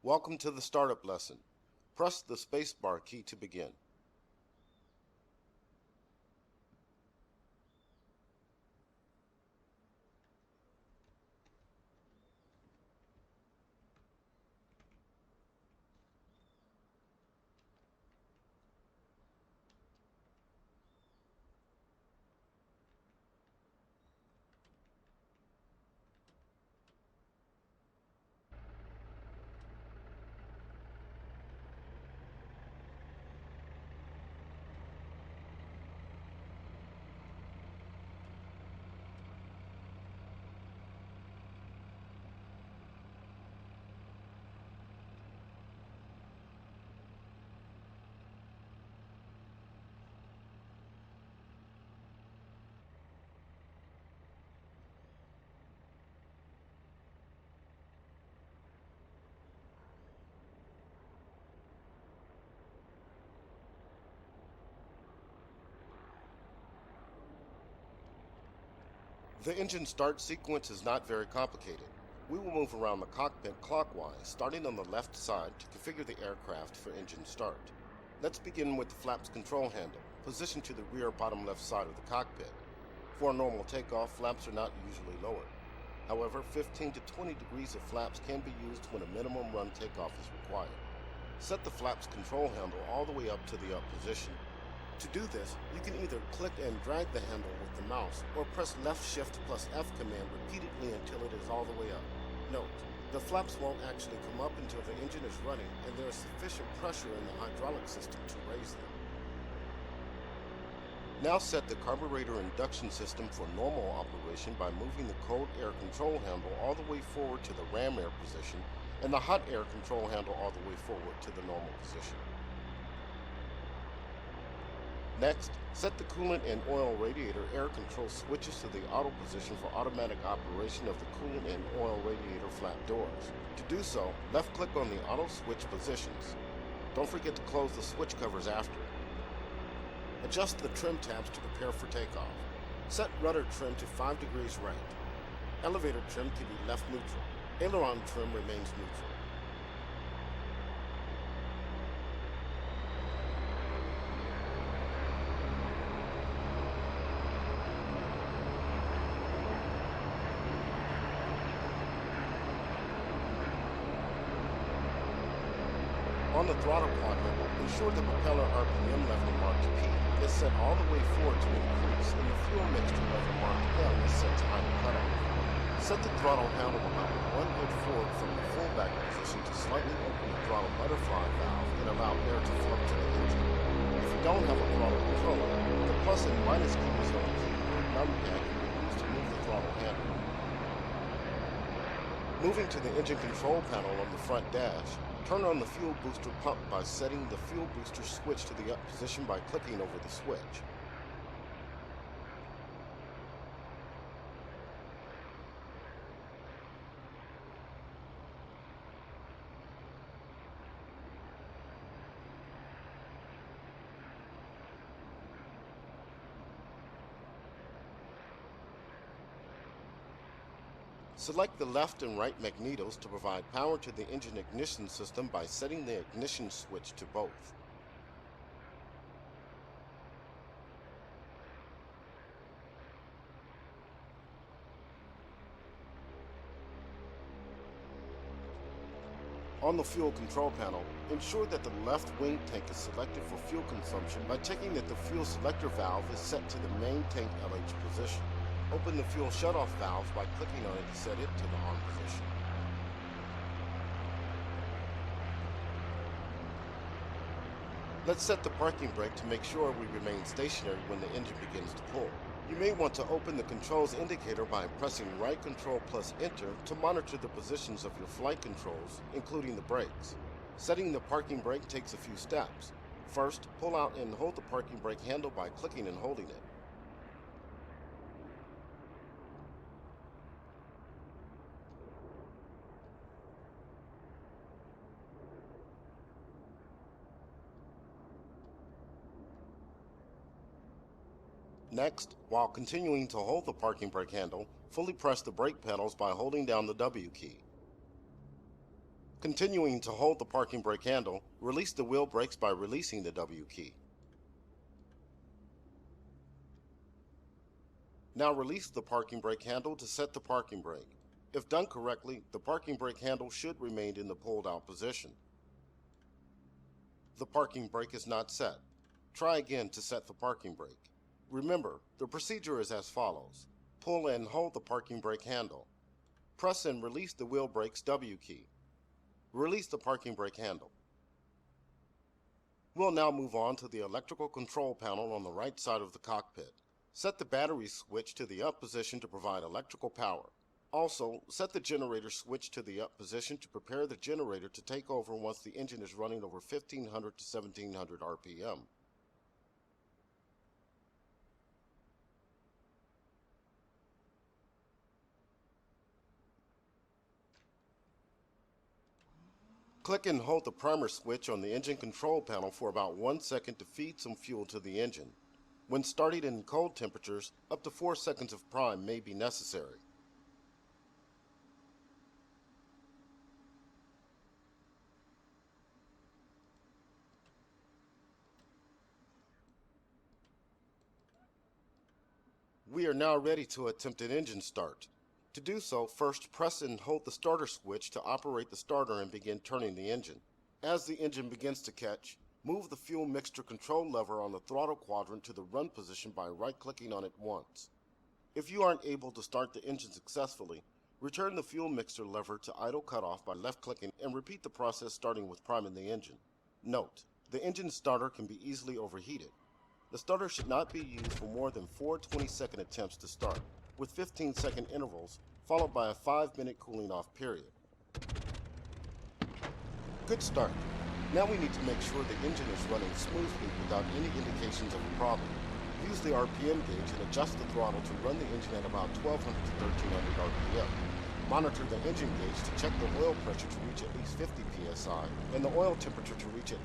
Welcome to the startup lesson. Press the spacebar key to begin. The engine start sequence is not very complicated. We will move around the cockpit clockwise, starting on the left side to configure the aircraft for engine start. Let's begin with the flaps control handle, positioned to the rear bottom left side of the cockpit. For a normal takeoff, flaps are not usually lowered. However, 15 to 20 degrees of flaps can be used when a minimum run takeoff is required. Set the flaps control handle all the way up to the up position. To do this, you can either click and drag the handle with the mouse or press left shift plus F command repeatedly until it is all the way up. Note, the flaps won't actually come up until the engine is running and there is sufficient pressure in the hydraulic system to raise them. Now set the carburetor induction system for normal operation by moving the cold air control handle all the way forward to the ram air position and the hot air control handle all the way forward to the normal position. Next, set the coolant and oil radiator air control switches to the auto position for automatic operation of the coolant and oil radiator flap doors. To do so, left-click on the auto switch positions. Don't forget to close the switch covers after. Adjust the trim tabs to prepare for takeoff. Set rudder trim to 5 degrees right. Elevator trim can be left neutral. Aileron trim remains neutral. On the throttle quadrant, ensure the propeller RPM level marked P is set all the way forward to increase and the fuel mixture level marked L is set to idle cutoff. Set the throttle handle about 1 inch forward from the fullback position to slightly open the throttle butterfly valve and allow air to flow to the engine. If you don't have a throttle controller, the plus and minus keys on the keyboard numpad can be used to move the throttle handle. Moving to the engine control panel on the front dash, turn on the fuel booster pump by setting the fuel booster switch to the up position by clicking over the switch. Select the left and right magnetos to provide power to the engine ignition system by setting the ignition switch to both. On the fuel control panel, ensure that the left wing tank is selected for fuel consumption by checking that the fuel selector valve is set to the main tank LH position. Open the fuel shutoff valve by clicking on it to set it to the on position. Let's set the parking brake to make sure we remain stationary when the engine begins to pull. You may want to open the controls indicator by pressing right control plus enter to monitor the positions of your flight controls, including the brakes. Setting the parking brake takes a few steps. First, pull out and hold the parking brake handle by clicking and holding it. Next, while continuing to hold the parking brake handle, fully press the brake pedals by holding down the W key. Continuing to hold the parking brake handle, release the wheel brakes by releasing the W key. Now release the parking brake handle to set the parking brake. If done correctly, the parking brake handle should remain in the pulled out position. The parking brake is not set. Try again to set the parking brake. Remember, the procedure is as follows. Pull and hold the parking brake handle. Press and release the wheel brake's W key. Release the parking brake handle. We'll now move on to the electrical control panel on the right side of the cockpit. Set the battery switch to the up position to provide electrical power. Also, set the generator switch to the up position to prepare the generator to take over once the engine is running over 1500 to 1700 RPM. Click and hold the primer switch on the engine control panel for about 1 second to feed some fuel to the engine. When starting in cold temperatures, up to 4 seconds of prime may be necessary. We are now ready to attempt an engine start. To do so, first press and hold the starter switch to operate the starter and begin turning the engine. As the engine begins to catch, move the fuel mixture control lever on the throttle quadrant to the run position by right-clicking on it once. If you aren't able to start the engine successfully, return the fuel mixture lever to idle cutoff by left-clicking and repeat the process starting with priming the engine. Note, the engine starter can be easily overheated. The starter should not be used for more than 4 20-second attempts to start, with 15-second intervals, followed by a 5-minute cooling off period. Good start. Now we need to make sure the engine is running smoothly without any indications of a problem. Use the RPM gauge and adjust the throttle to run the engine at about 1200 to 1300 RPM. Monitor the engine gauge to check the oil pressure to reach at least 50 psi and the oil temperature to reach at least